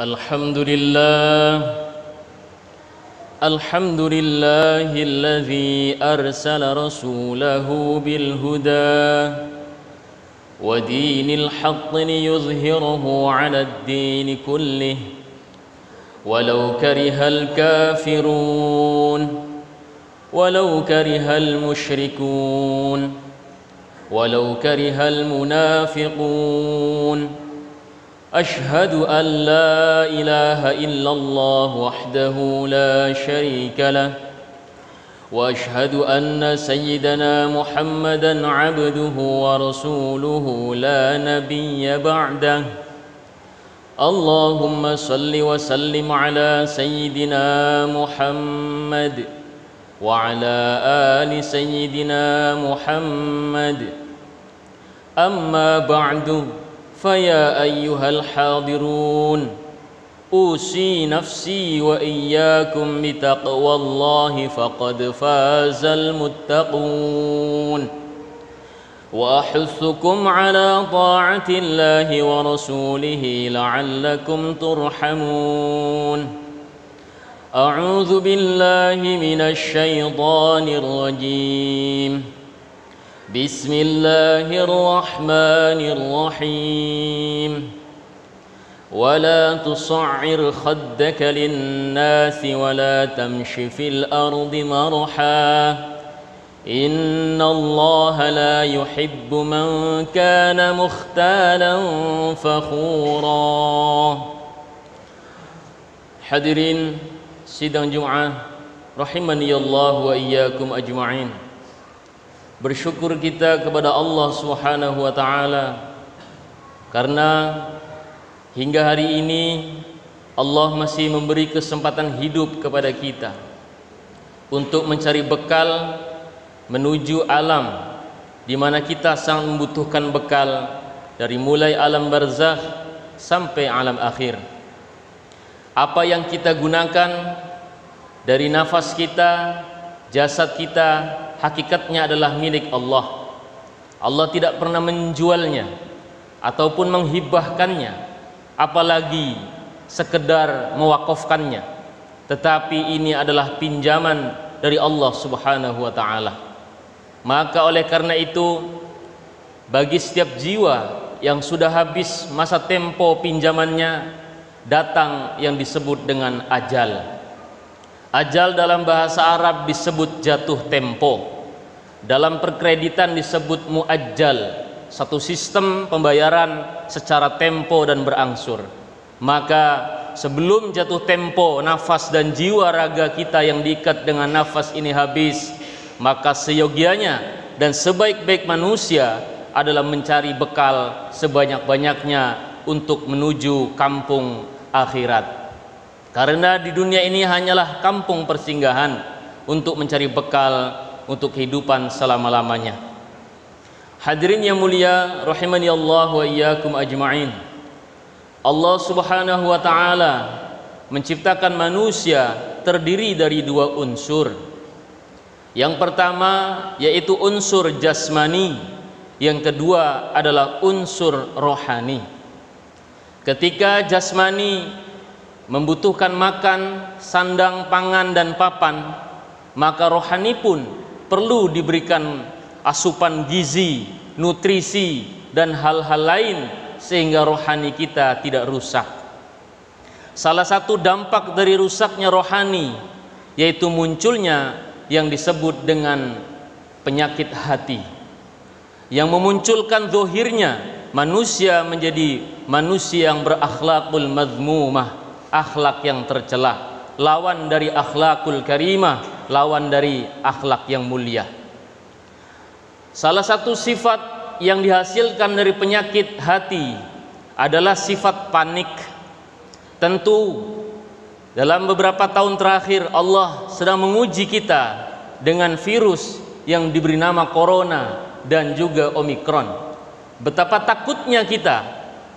الحمد لله الحمد لله الذي أرسل رسوله بالهدى ودين الحق ليظهره على الدين كله ولو كره الكافرون ولو كره المشركون ولو كره المنافقون أشهد أن لا إله إلا الله وحده لا شريك له وأشهد أن سيدنا محمدًا عبده ورسوله لا نبي بعده اللهم صل وسلم على سيدنا محمد وعلى آل سيدنا محمد أما بعد فيا أيها الحاضرون أوصي نفسي وإياكم بتقوى الله فقد فاز المتقون وأحثكم على طاعة الله ورسوله لعلكم ترحمون أعوذ بالله من الشيطان الرجيم بسم الله الرحمن الرحيم ولا تصعر خدك للناس ولا تمش في الأرض مرحا إن الله لا يحب من كان مختالا فخورا. Hadirin sidang Jumat rahimani Allah wa iyyakum ajma'in. Bersyukur kita kepada Allah Subhanahu wa taala karena hingga hari ini Allah masih memberi kesempatan hidup kepada kita untuk mencari bekal menuju alam di mana kita sangat membutuhkan bekal dari mulai alam barzakh sampai alam akhir. Apa yang kita gunakan dari nafas kita, jasad kita, hakikatnya adalah milik Allah. Allah tidak pernah menjualnya ataupun menghibahkannya, apalagi sekedar mewakafkannya. Tetapi ini adalah pinjaman dari Allah Subhanahu wa taala. Maka oleh karena itu, bagi setiap jiwa yang sudah habis masa tempo pinjamannya, datang yang disebut dengan ajal. Ajal dalam bahasa Arab disebut jatuh tempo. Dalam perkreditan disebut muajjal, satu sistem pembayaran secara tempo dan berangsur. Maka sebelum jatuh tempo nafas dan jiwa raga kita yang diikat dengan nafas ini habis, maka seyogianya dan sebaik-baik manusia adalah mencari bekal sebanyak-banyaknya untuk menuju kampung akhirat. Karena di dunia ini hanyalah kampung persinggahan untuk mencari bekal untuk kehidupan selama-lamanya. Hadirin yang mulia rahimani Allah wa iyyakum ajma'in. Allah Subhanahu wa taala menciptakan manusia terdiri dari dua unsur. Yang pertama yaitu unsur jasmani, yang kedua adalah unsur rohani. Ketika jasmani membutuhkan makan, sandang, pangan, dan papan, maka rohani pun perlu diberikan asupan gizi, nutrisi, dan hal-hal lain sehingga rohani kita tidak rusak. Salah satu dampak dari rusaknya rohani yaitu munculnya yang disebut dengan penyakit hati, yang memunculkan zahirnya manusia menjadi manusia yang berakhlakul madhmumah, akhlak yang tercela, lawan dari akhlakul karimah, lawan dari akhlak yang mulia. Salah satu sifat yang dihasilkan dari penyakit hati adalah sifat panik. Tentu dalam beberapa tahun terakhir Allah sedang menguji kita dengan virus yang diberi nama corona dan juga omikron. Betapa takutnya kita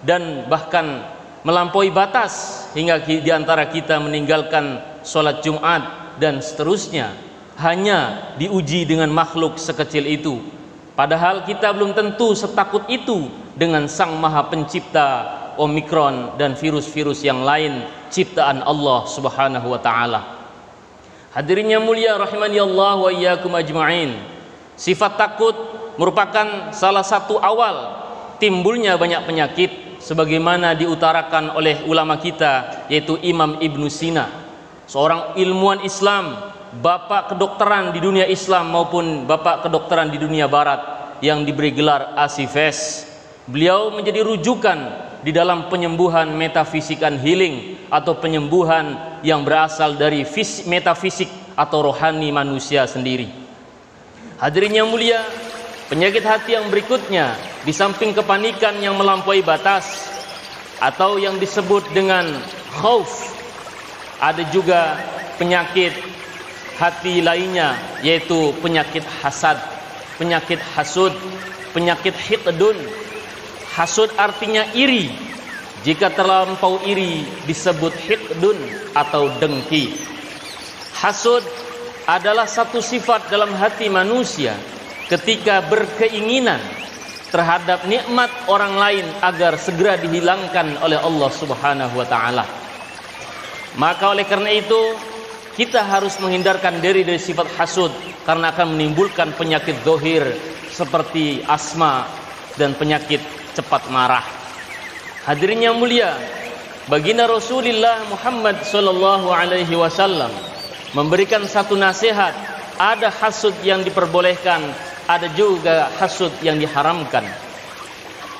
dan bahkan melampaui batas hingga di antara kita meninggalkan sholat Jumat dan seterusnya hanya diuji dengan makhluk sekecil itu. Padahal kita belum tentu setakut itu dengan Sang Maha Pencipta Omikron dan virus-virus yang lain ciptaan Allah Subhanahu wa taala. Hadirin yang mulia rahimani Allah wa iyyakum ajma'in. Sifat takut merupakan salah satu awal timbulnya banyak penyakit sebagaimana diutarakan oleh ulama kita yaitu Imam Ibnu Sina, seorang ilmuwan Islam, bapak kedokteran di dunia Islam maupun bapak kedokteran di dunia barat yang diberi gelar Asifes. Beliau menjadi rujukan di dalam penyembuhan metafisik and healing atau penyembuhan yang berasal dari metafisik atau rohani manusia sendiri. Hadirin yang mulia, penyakit hati yang berikutnya di samping kepanikan yang melampaui batas atau yang disebut dengan khauf, ada juga penyakit hati lainnya yaitu penyakit hasad, penyakit hasud, penyakit hiqdun. Hasud artinya iri. Jika terlampau iri disebut hiqdun atau dengki. Hasud adalah satu sifat dalam hati manusia ketika berkeinginan terhadap nikmat orang lain agar segera dihilangkan oleh Allah Subhanahu wa taala. Maka oleh karena itu kita harus menghindarkan diri dari sifat hasud karena akan menimbulkan penyakit zahir seperti asma dan penyakit cepat marah. Hadirin yang mulia, baginda Rasulullah Muhammad sallallahu alaihi wasallam memberikan satu nasihat. Ada hasud yang diperbolehkan, ada juga hasud yang diharamkan.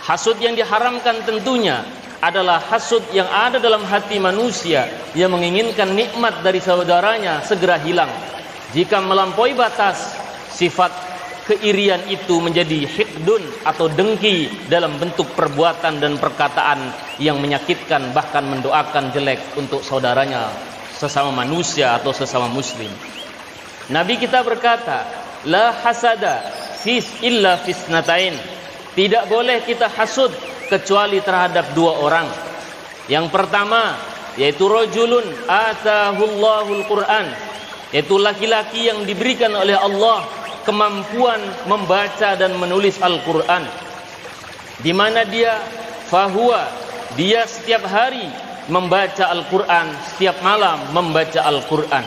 Hasud yang diharamkan tentunya adalah hasud yang ada dalam hati manusia yang menginginkan nikmat dari saudaranya segera hilang. Jika melampaui batas, sifat keirian itu menjadi hiqdun atau dengki dalam bentuk perbuatan dan perkataan yang menyakitkan, bahkan mendoakan jelek untuk saudaranya sesama manusia atau sesama muslim. Nabi kita berkata, la hasada illa fisnatain. Tidak boleh kita hasud kecuali terhadap dua orang. Yang pertama yaitu rajulun atahullahul Quran, yaitu laki-laki yang diberikan oleh Allah kemampuan membaca dan menulis Al-Quran, di mana dia setiap hari membaca Al-Quran, setiap malam membaca Al-Quran.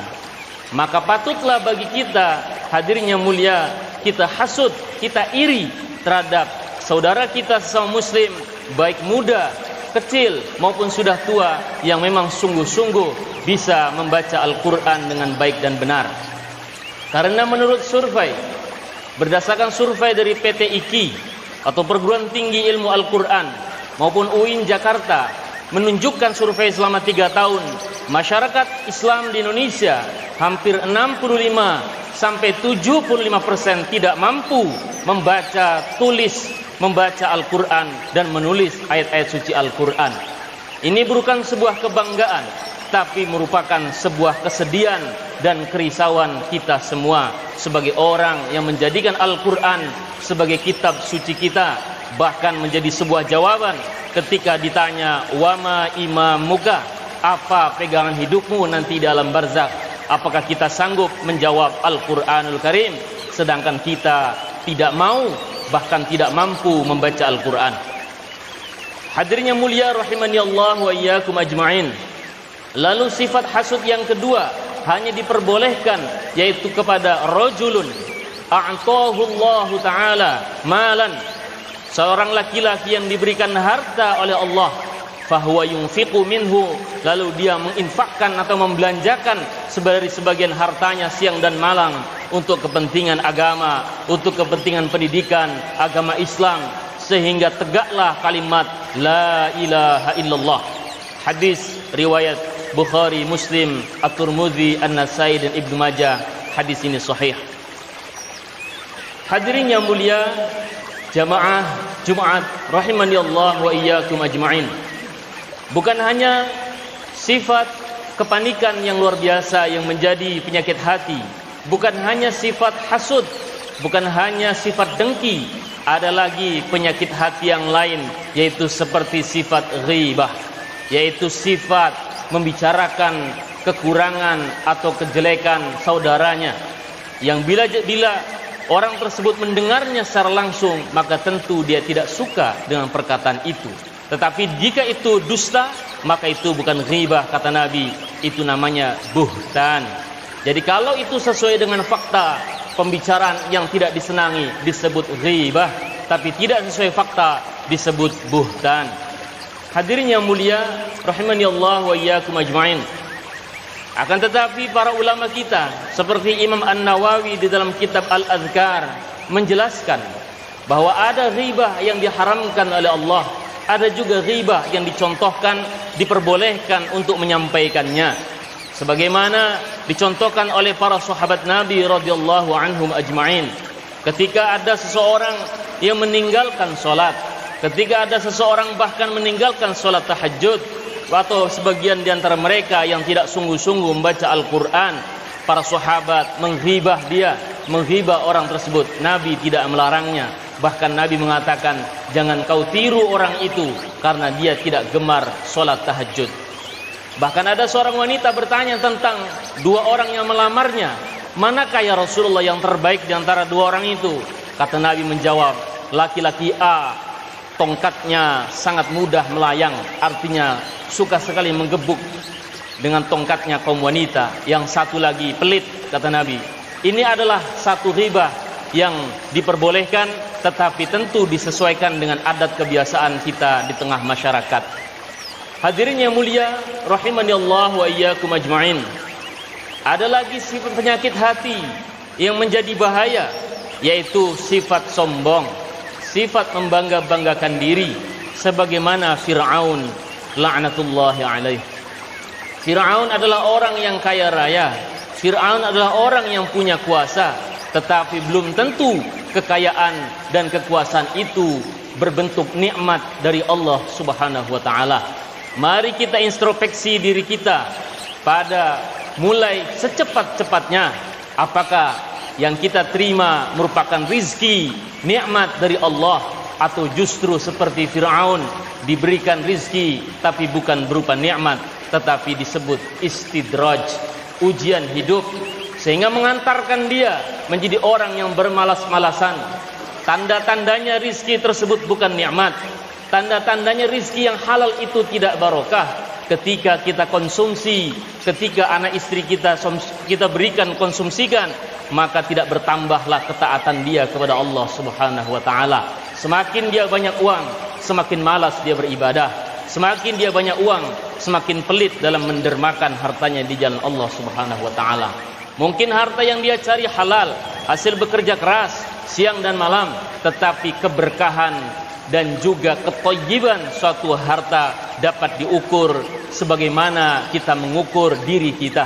Maka patutlah bagi kita, hadirin yang mulia, kita hasud, kita iri terhadap saudara kita sesama muslim, baik muda, kecil maupun sudah tua, yang memang sungguh-sungguh bisa membaca Al-Quran dengan baik dan benar. Karena menurut survei, berdasarkan survei dari PT IKI atau Perguruan Tinggi Ilmu Al-Quran maupun UIN Jakarta, menunjukkan survei selama 3 tahun, masyarakat Islam di Indonesia hampir 65-75% tidak mampu membaca Al-Quran dan menulis ayat-ayat suci Al-Quran. Ini bukan sebuah kebanggaan, tapi merupakan sebuah kesedihan dan kerisauan kita semua sebagai orang yang menjadikan Al-Quran sebagai kitab suci kita, bahkan menjadi sebuah jawaban ketika ditanya wama imamuka, apa pegangan hidupmu nanti dalam barzakh. Apakah kita sanggup menjawab Al-Quranul Karim sedangkan kita tidak mau, bahkan tidak mampu membaca Al-Quran. Hadirin yang mulia rahimani Allah wa iyyakum ajma'in. Lalu sifat hasud yang kedua hanya diperbolehkan yaitu kepada rajulun a'tahu Allah taala malan, seorang laki-laki yang diberikan harta oleh Allah, fahuwa yunfiqu minhu, lalu dia menginfakkan atau membelanjakan dari sebagian hartanya siang dan malam untuk kepentingan agama, untuk kepentingan pendidikan agama Islam, sehingga tegaklah kalimat la ilaha illallah. Hadis riwayat Bukhari, Muslim, At-Tirmidzi, An-Nasai dan Ibnu Majah. Hadis ini sahih. Hadirin yang mulia, jamaah Jumat rahimani Allah wa iyyakum ajma'in. Bukan hanya sifat kepanikan yang luar biasa yang menjadi penyakit hati, bukan hanya sifat hasud, bukan hanya sifat dengki, ada lagi penyakit hati yang lain yaitu seperti sifat ghibah, yaitu sifat membicarakan kekurangan atau kejelekan saudaranya, yang bila orang tersebut mendengarnya secara langsung maka tentu dia tidak suka dengan perkataan itu. Tetapi jika itu dusta, maka itu bukan ghibah kata Nabi, itu namanya buhtan. Jadi kalau itu sesuai dengan fakta, pembicaraan yang tidak disenangi disebut ghibah, tapi tidak sesuai fakta disebut buhtan. Hadirin yang mulia, rahimani Allah wa iyyakum ajma'in. Akan tetapi para ulama kita seperti Imam An-Nawawi di dalam kitab Al-Adhkar menjelaskan bahwa ada ghibah yang diharamkan oleh Allah, ada juga ghibah yang dicontohkan, diperbolehkan untuk menyampaikannya, sebagaimana dicontohkan oleh para sahabat Nabi radhiyallahu anhum ajma'in. Ketika ada seseorang yang meninggalkan salat, ketika ada seseorang bahkan meninggalkan salat tahajud, atau sebagian di antara mereka yang tidak sungguh-sungguh membaca Al-Quran, para sahabat menghibah dia, menghibah orang tersebut. Nabi tidak melarangnya, bahkan Nabi mengatakan, jangan kau tiru orang itu karena dia tidak gemar sholat tahajud. Bahkan ada seorang wanita bertanya tentang dua orang yang melamarnya, manakah ya Rasulullah yang terbaik di antara dua orang itu? Kata Nabi menjawab, laki-laki A tongkatnya sangat mudah melayang, artinya suka sekali menggebuk dengan tongkatnya kaum wanita. Yang satu lagi pelit, kata Nabi. Ini adalah satu ghibah yang diperbolehkan, tetapi tentu disesuaikan dengan adat kebiasaan kita di tengah masyarakat. Hadirin yang mulia, rahimani Allah wa iyyakum ajma'in. Ada lagi sifat penyakit hati yang menjadi bahaya, yaitu sifat sombong, sifat membangga-banggakan diri, sebagaimana Fir'aun la'natullahi alaih. Fir'aun adalah orang yang kaya raya, Fir'aun adalah orang yang punya kuasa, tetapi belum tentu kekayaan dan kekuasaan itu berbentuk nikmat dari Allah Subhanahu wa taala. Mari kita introspeksi diri kita pada mulai secepat-cepatnya, apakah yang kita terima merupakan rizki, nikmat dari Allah, atau justru seperti Fir'aun diberikan rizki tapi bukan berupa nikmat, tetapi disebut istidraj, ujian hidup, sehingga mengantarkan dia menjadi orang yang bermalas-malasan. Tanda-tandanya rizki tersebut bukan nikmat, tanda-tandanya rizki yang halal itu tidak barokah. Ketika kita konsumsi, ketika anak istri kita berikan, konsumsikan, maka tidak bertambahlah ketaatan dia kepada Allah Subhanahu wa taala. Semakin dia banyak uang, semakin malas dia beribadah. Semakin dia banyak uang, semakin pelit dalam mendermakan hartanya di jalan Allah Subhanahu wa taala. Mungkin harta yang dia cari halal, hasil bekerja keras siang dan malam, tetapi keberkahan dan juga ketoyiban suatu harta dapat diukur sebagaimana kita mengukur diri kita.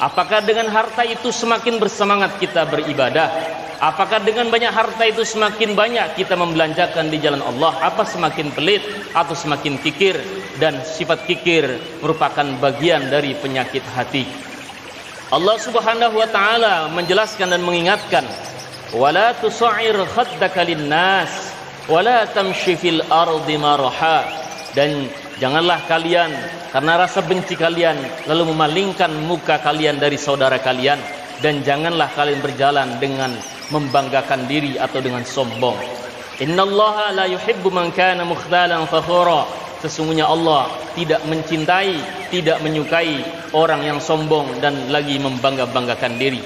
Apakah dengan harta itu semakin bersemangat kita beribadah? Apakah dengan banyak harta itu semakin banyak kita membelanjakan di jalan Allah? Apa semakin pelit atau semakin kikir? Dan sifat kikir merupakan bagian dari penyakit hati. Allah Subhanahu wa taala menjelaskan dan mengingatkan, "Wala tusa'ir khaddaka lin-nas wala tamshi fil ardi maraha." Dan janganlah kalian karena rasa benci kalian lalu memalingkan muka kalian dari saudara kalian, dan janganlah kalian berjalan dengan membanggakan diri atau dengan sombong. Innallaha la yuhibbu man kana mukhtalan fakhura. Sesungguhnya Allah tidak mencintai, tidak menyukai orang yang sombong dan lagi membangga-banggakan diri.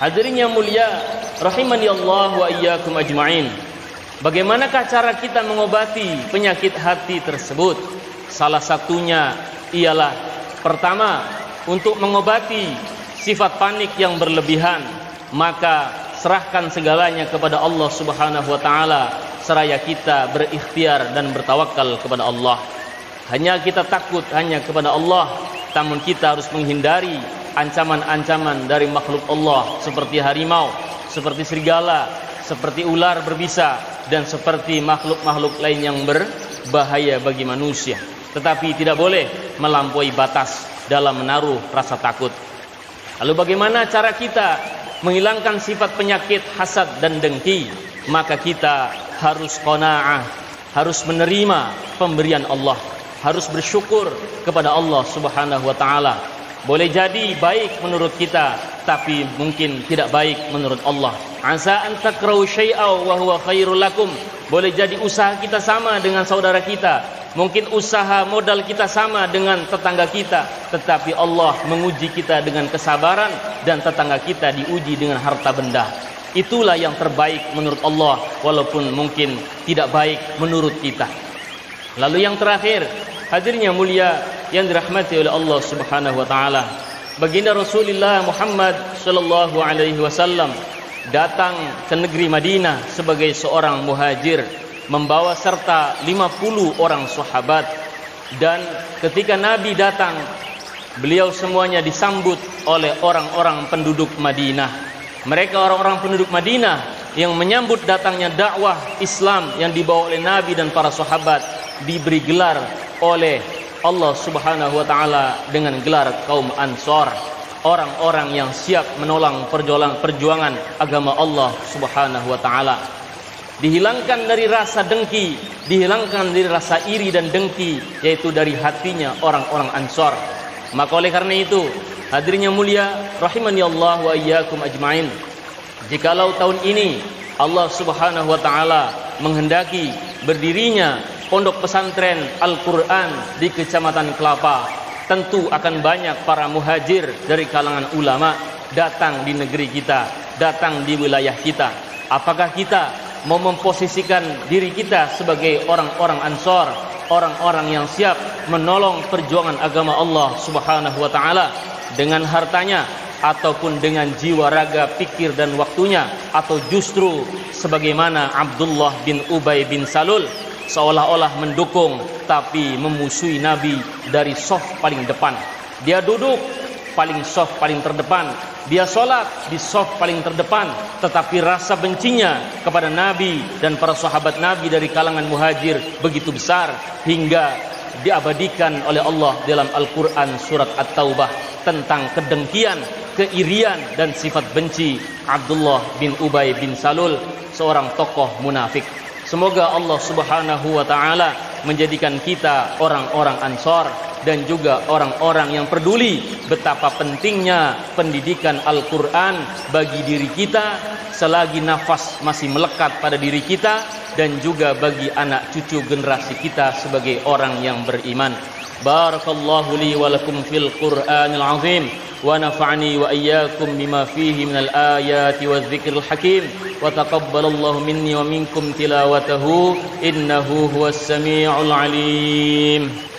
Hadirin yang mulia, rahimani Allah wa iyyakum ajma'in. Bagaimanakah cara kita mengobati penyakit hati tersebut? Salah satunya ialah, pertama, untuk mengobati sifat panik yang berlebihan, maka serahkan segalanya kepada Allah Subhanahu wa taala, seraya kita berikhtiar dan bertawakal kepada Allah. Hanya kita takut hanya kepada Allah, namun kita harus menghindari ancaman-ancaman dari makhluk Allah seperti harimau, seperti serigala, seperti ular berbisa, dan seperti makhluk-makhluk lain yang berbahaya bagi manusia. Tetapi tidak boleh melampaui batas dalam menaruh rasa takut. Lalu bagaimana cara kita menghilangkan sifat penyakit hasad dan dengki? Maka kita harus qanaah, harus menerima pemberian Allah, harus bersyukur kepada Allah Subhanahu wa taala. Boleh jadi baik menurut kita, tapi mungkin tidak baik menurut Allah. Asa an takrahu syai'aw wa huwa khairul lakum. Boleh jadi usaha kita sama dengan saudara kita, mungkin usaha modal kita sama dengan tetangga kita, tetapi Allah menguji kita dengan kesabaran dan tetangga kita diuji dengan harta benda. Itulah yang terbaik menurut Allah, walaupun mungkin tidak baik menurut kita. Lalu yang terakhir, hadirnya mulia yang dirahmati oleh Allah Subhanahu wa taala, baginda Rasulullah Muhammad sallallahu alaihi wasallam datang ke negeri Madinah sebagai seorang muhajir, membawa serta 50 orang sahabat. Dan ketika Nabi datang, beliau semuanya disambut oleh orang-orang penduduk Madinah. Mereka orang-orang penduduk Madinah yang menyambut datangnya dakwah Islam yang dibawa oleh Nabi dan para sahabat, diberi gelar oleh Allah Subhanahu wa taala dengan gelar kaum Ansor, orang-orang yang siap menolong perjuangan agama Allah Subhanahu wa taala. Dihilangkan dari rasa dengki, dihilangkan dari rasa iri dan dengki, yaitu dari hatinya orang-orang Ansor. Maka oleh karena itu, hadirnya mulia rahimani Allah wa iyyakum ajmain, jikalau tahun ini Allah Subhanahu wa taala menghendaki berdirinya pondok pesantren Al-Qur'an di Kecamatan Kelapa, tentu akan banyak para muhajir dari kalangan ulama datang di negeri kita, datang di wilayah kita. Apakah kita mau memposisikan diri kita sebagai orang-orang Ansor, orang-orang yang siap menolong perjuangan agama Allah Subhanahu wa taala dengan hartanya ataupun dengan jiwa, raga, pikir dan waktunya, atau justru sebagaimana Abdullah bin Ubay bin Salul seolah-olah mendukung tapi memusuhi Nabi dari saf paling depan. Dia duduk paling saf paling terdepan, dia sholat di saf paling terdepan, tetapi rasa bencinya kepada Nabi dan para sahabat Nabi dari kalangan muhajir begitu besar hingga diabadikan oleh Allah dalam Al-Quran surat At-Taubah tentang kedengkian, keirian dan sifat benci Abdullah bin Ubay bin Salul, seorang tokoh munafik. Semoga Allah Subhanahu wa taala menjadikan kita orang-orang Ansor dan juga orang-orang yang peduli betapa pentingnya pendidikan Al-Quran bagi diri kita selagi nafas masih melekat pada diri kita, dan juga bagi anak cucu generasi kita sebagai orang yang beriman. Barakallahu li wa lakum fil Qur'anil azim wa nafa'ani wa iyyakum bima fihi minal ayati wadh-dhikril hakim wa taqabbalallahu minni wa minkum tilawatahu innahu huwas samiul alim.